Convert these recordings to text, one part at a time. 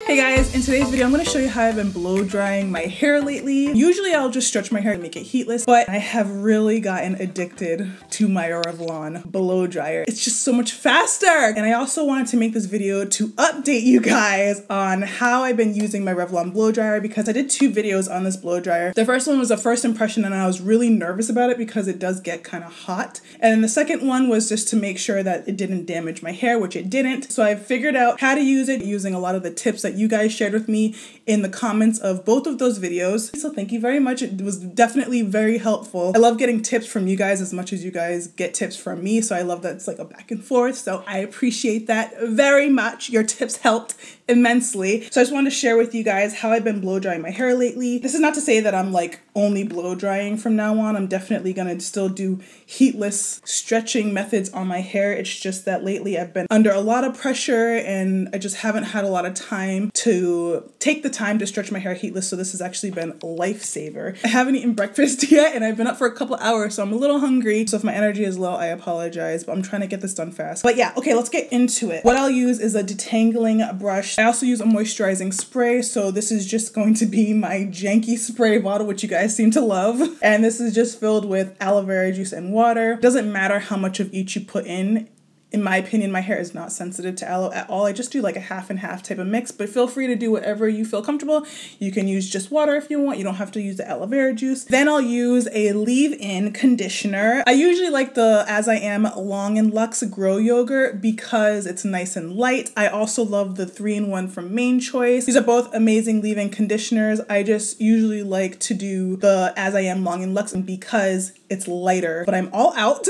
Hey guys, in today's video I'm going to show you how I've been blow drying my hair lately. Usually I'll just stretch my hair to make it heatless, but I have really gotten addicted to my Revlon blow dryer. It's just so much faster. And I also wanted to make this video to update you guys on how I've been using my Revlon blow dryer, because I did 2 videos on this blow dryer. The first one was a first impression and I was really nervous about it because it does get kind of hot. And then the second one was just to make sure that it didn't damage my hair, which it didn't. So I figured out how to use it using a lot of the tips that you guys shared with me in the comments of both of those videos. So thank you very much. It was definitely very helpful. I love getting tips from you guys as much as you guys get tips from me. So I love that it's like a back and forth. So I appreciate that very much. Your tips helped immensely. So I just wanted to share with you guys how I've been blow drying my hair lately. This is not to say that I'm like only blow drying from now on. I'm definitely gonna still do heatless stretching methods on my hair. It's just that lately I've been under a lot of pressure and I just haven't had a lot of time to take the time to stretch my hair heatless. So this has actually been a lifesaver. I haven't eaten breakfast yet and I've been up for a couple hours, so I'm a little hungry. So if my energy is low, I apologize, but I'm trying to get this done fast. But yeah, okay, let's get into it. What I'll use is a detangling brush. I also use a moisturizing spray. So this is just going to be my janky spray bottle, which you guys seem to love. And this is just filled with aloe vera juice and water. Doesn't matter how much of each you put in. In my opinion, my hair is not sensitive to aloe at all. I just do like a half and half type of mix, but feel free to do whatever you feel comfortable. You can use just water if you want. You don't have to use the aloe vera juice. Then I'll use a leave-in conditioner. I usually like the As I Am Long and Luxe Grow Yogurt because it's nice and light. I also love the 3-in-1 from Main Choice. These are both amazing leave-in conditioners. I just usually like to do the As I Am Long and Luxe because it's lighter, but I'm all out.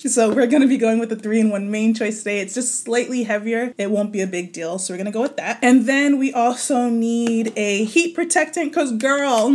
So we're going to be going with the 3-in-1 Main Choice today. It's just slightly heavier. It won't be a big deal. So we're going to go with that. And then we also need a heat protectant because girl,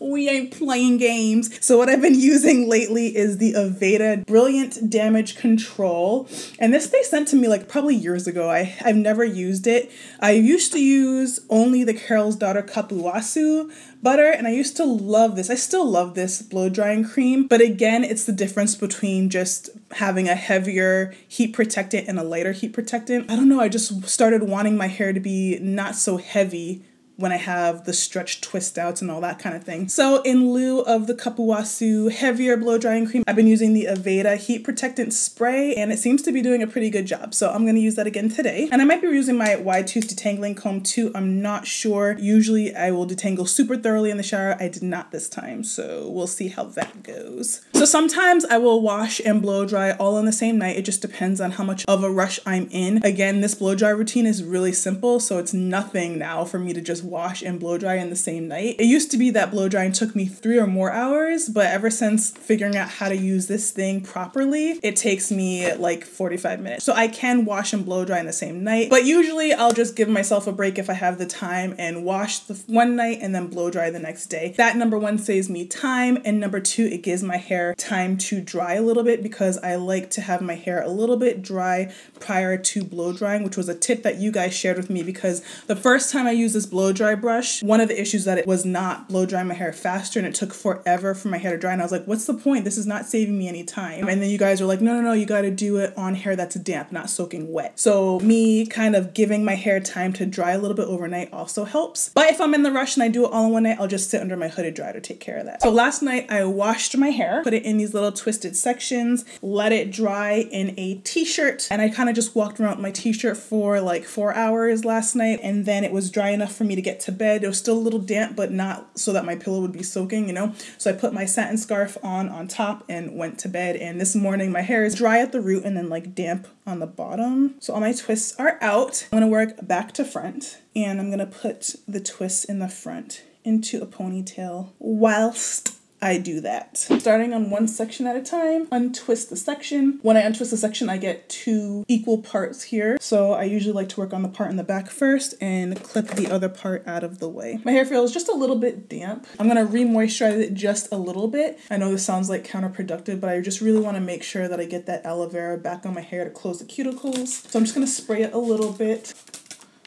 we ain't playing games. So what I've been using lately is the Aveda Brilliant Damage Control. And this they sent to me like probably years ago. I've never used it. I used to use only the Carol's Daughter Kapuwasu butter, and I used to love this. I still love this blow drying cream, but again, it's the difference between just having a heavier heat protectant and a lighter heat protectant. I don't know, I just started wanting my hair to be not so heavy when I have the stretch twist outs and all that kind of thing. So in lieu of the Kapuwasu heavier blow drying cream, I've been using the Aveda heat protectant spray, and it seems to be doing a pretty good job. So I'm gonna use that again today. And I might be using my wide tooth detangling comb too. I'm not sure. Usually I will detangle super thoroughly in the shower. I did not this time, so we'll see how that goes. So sometimes I will wash and blow dry all on the same night. It just depends on how much of a rush I'm in. Again, this blow dry routine is really simple, so it's nothing now for me to just wash and blow dry in the same night. It used to be that blow drying took me 3 or more hours, but ever since figuring out how to use this thing properly, it takes me like 45 minutes. So I can wash and blow dry in the same night, but usually I'll just give myself a break if I have the time and wash the one night and then blow dry the next day. That number 1 saves me time, and number 2, it gives my hair time to dry a little bit because I like to have my hair a little bit dry prior to blow drying, which was a tip that you guys shared with me, because the first time I used this blow dry brush, one of the issues that it was not blow drying my hair faster and it took forever for my hair to dry, and I was like, what's the point? This is not saving me any time. And then you guys were like, no, you got to do it on hair that's damp, not soaking wet. So me kind of giving my hair time to dry a little bit overnight also helps. But if I'm in the rush and I do it all in one night, I'll just sit under my hooded dryer to take care of that. So last night I washed my hair, put it in these little twisted sections, let it dry in a t-shirt, and I kind of just walked around with my t-shirt for like 4 hours last night, and then it was dry enough for me to get to bed. It was still a little damp, but not so that my pillow would be soaking, you know? So I put my satin scarf on top and went to bed. And this morning my hair is dry at the root and then like damp on the bottom. So all my twists are out. I'm gonna work back to front, and I'm gonna put the twists in the front into a ponytail whilst I do that. Starting on one section at a time, untwist the section. When I untwist the section, I get 2 equal parts here. So I usually like to work on the part in the back first and clip the other part out of the way. My hair feels just a little bit damp. I'm gonna re-moisturize it just a little bit. I know this sounds like counterproductive, but I just really wanna make sure that I get that aloe vera back on my hair to close the cuticles. So I'm just gonna spray it a little bit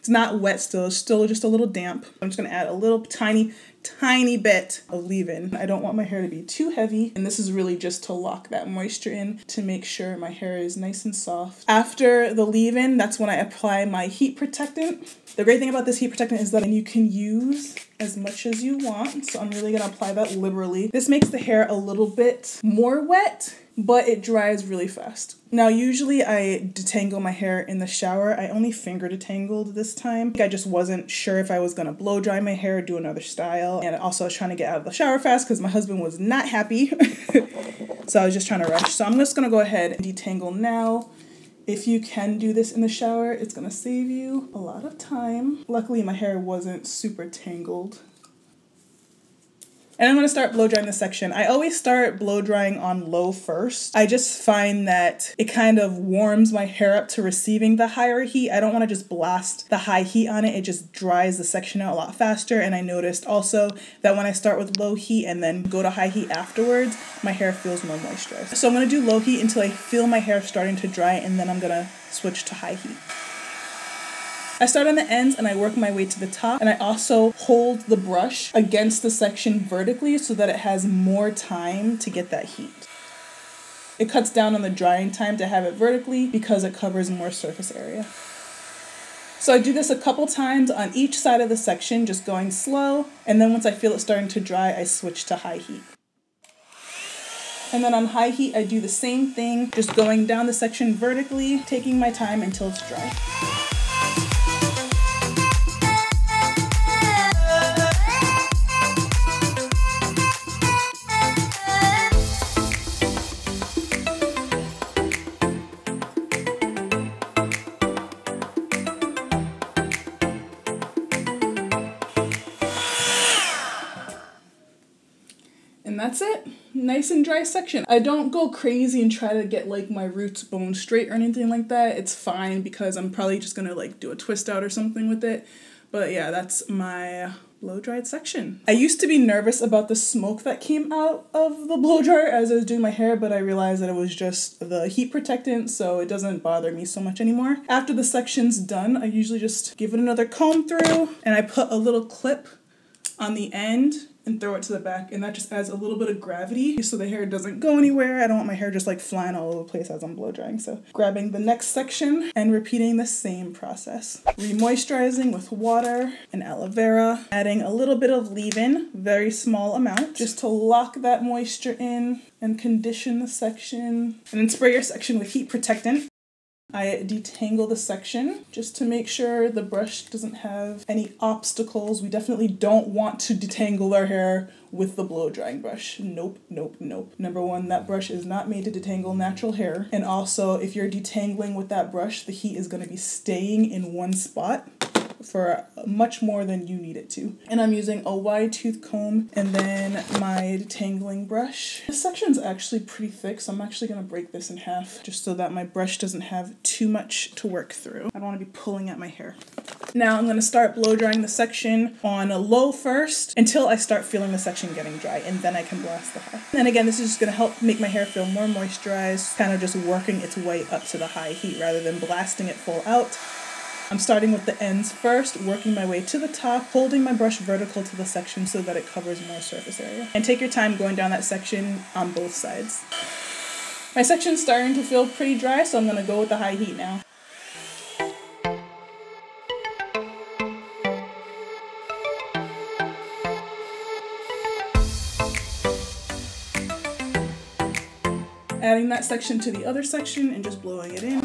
It's not wet still, it's still just a little damp. I'm just gonna add a little tiny bit of leave-in. I don't want my hair to be too heavy, and this is really just to lock that moisture in to make sure my hair is nice and soft. After the leave-in, that's when I apply my heat protectant. The great thing about this heat protectant is that you can use as much as you want, so I'm really gonna apply that liberally. This makes the hair a little bit more wet, but it dries really fast. Now, usually I detangle my hair in the shower. I only finger detangled this time. I just wasn't sure if I was gonna blow dry my hair, do another style. And also I was trying to get out of the shower fast because my husband was not happy. So I was just trying to rush. So I'm just gonna go ahead and detangle now. If you can do this in the shower, it's gonna save you a lot of time. Luckily, my hair wasn't super tangled. And I'm gonna start blow drying this section. I always start blow drying on low first. I just find that it kind of warms my hair up to receiving the higher heat. I don't wanna just blast the high heat on it. It just dries the section out a lot faster. And I noticed also that when I start with low heat and then go to high heat afterwards, my hair feels more moisturized. So I'm gonna do low heat until I feel my hair starting to dry, and then I'm gonna switch to high heat. I start on the ends and I work my way to the top, and I also hold the brush against the section vertically so that it has more time to get that heat. It cuts down on the drying time to have it vertically because it covers more surface area. So I do this a couple times on each side of the section, just going slow, and then once I feel it starting to dry, I switch to high heat. And then on high heat, I do the same thing, just going down the section vertically, taking my time until it's dry. And that's it. Nice and dry section. I don't go crazy and try to get like my roots bone straight or anything like that. It's fine because I'm probably just gonna like do a twist out or something with it. But yeah, that's my blow dried section. I used to be nervous about the smoke that came out of the blow dryer as I was doing my hair, but I realized that it was just the heat protectant, so it doesn't bother me so much anymore. After the section's done, I usually just give it another comb through, and I put a little clip on the end and throw it to the back, and that just adds a little bit of gravity so the hair doesn't go anywhere. I don't want my hair just like flying all over the place as I'm blow drying. So grabbing the next section and repeating the same process. Remoisturizing with water and aloe vera, adding a little bit of leave-in, very small amount, just to lock that moisture in and condition the section. And then spray your section with heat protectant. I detangle the section just to make sure the brush doesn't have any obstacles. We definitely don't want to detangle our hair with the blow drying brush. Nope, nope, nope. Number one, that brush is not made to detangle natural hair. And also, if you're detangling with that brush, the heat is going to be staying in one spot for much more than you need it to. And I'm using a wide tooth comb and then my detangling brush. This section's actually pretty thick, so I'm actually gonna break this in half just so that my brush doesn't have too much to work through. I don't wanna be pulling at my hair. Now I'm gonna start blow drying the section on a low first until I start feeling the section getting dry, and then I can blast the high. And again, this is just gonna help make my hair feel more moisturized, kind of just working its way up to the high heat rather than blasting it full out. I'm starting with the ends first, working my way to the top, holding my brush vertical to the section so that it covers more surface area. And take your time going down that section on both sides. My section's starting to feel pretty dry, so I'm gonna go with the high heat now. Adding that section to the other section and just blowing it in.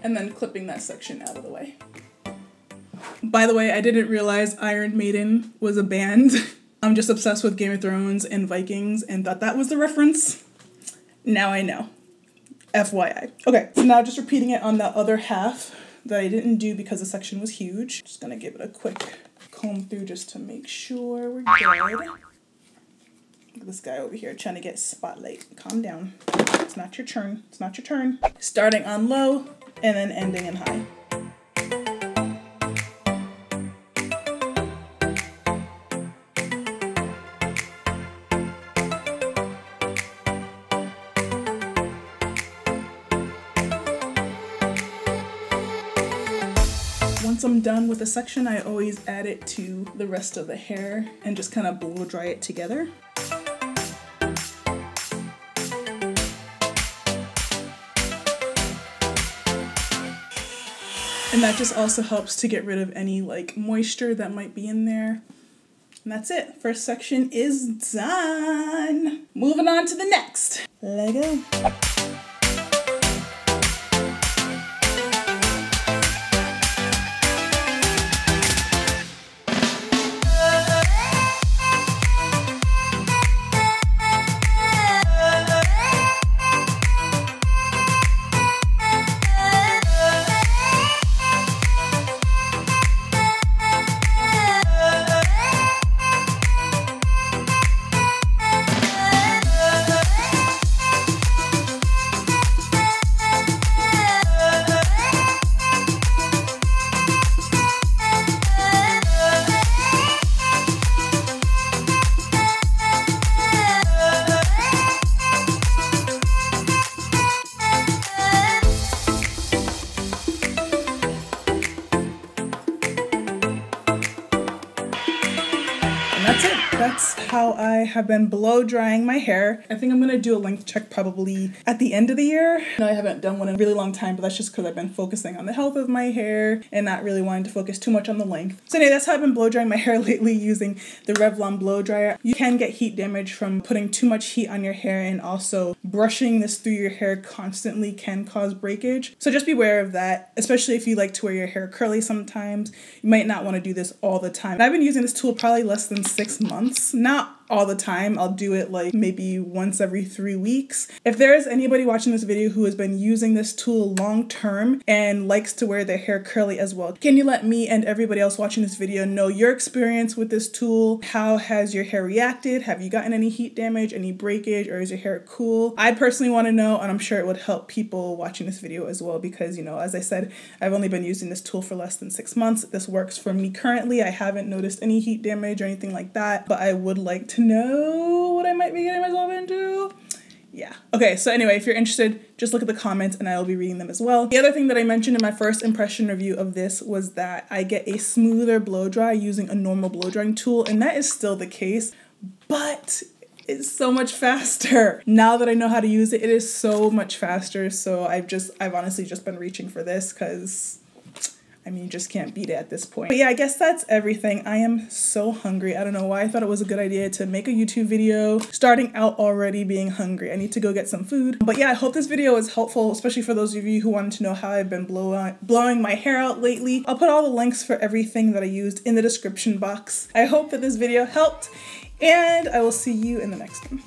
And then clipping that section out of the way. By the way, I didn't realize Iron Maiden was a band. I'm just obsessed with Game of Thrones and Vikings and thought that was the reference. Now I know. FYI. Okay, so now just repeating it on the other half that I didn't do because the section was huge. Just gonna give it a quick comb through just to make sure we're good. Look at this guy over here trying to get spotlight. Calm down. It's not your turn. It's not your turn. Starting on low and then ending in high. once I'm done with a section, I always add it to the rest of the hair and just kind of blow dry it together. And that just also helps to get rid of any like moisture that might be in there. And that's it. First section is done. Moving on to the next. Let go. That's it. That's how I have been blow drying my hair. I think I'm gonna do a length check probably at the end of the year. No, I haven't done one in a really long time, but that's just because I've been focusing on the health of my hair and not really wanting to focus too much on the length. So anyway, that's how I've been blow drying my hair lately using the Revlon blow dryer. You can get heat damage from putting too much heat on your hair, and also brushing this through your hair constantly can cause breakage. So just be aware of that, especially if you like to wear your hair curly sometimes. You might not want to do this all the time. And I've been using this tool probably less than 6 months. Not all the time. I'll do it like maybe once every 3 weeks. If there is anybody watching this video who has been using this tool long term and likes to wear their hair curly as well, can you let me and everybody else watching this video know your experience with this tool? How has your hair reacted? Have you gotten any heat damage, any breakage, or is your hair cool? I personally want to know, and I'm sure it would help people watching this video as well, because, you know, as I said, I've only been using this tool for less than 6 months. This works for me currently. I haven't noticed any heat damage or anything like that, but I would like to know what I might be getting myself into. Yeah. Okay, so anyway, if you're interested, just look at the comments and I will be reading them as well. The other thing that I mentioned in my first impression review of this was that I get a smoother blow dry using a normal blow drying tool, and that is still the case, but it's so much faster. Now that I know how to use it, it is so much faster. So I've honestly just been reaching for this because, I mean, you just can't beat it at this point. But yeah, I guess that's everything. I am so hungry. I don't know why I thought it was a good idea to make a YouTube video starting out already being hungry. I need to go get some food. But yeah, I hope this video was helpful, especially for those of you who wanted to know how I've been blowing my hair out lately. I'll put all the links for everything that I used in the description box. I hope that this video helped, and I will see you in the next one.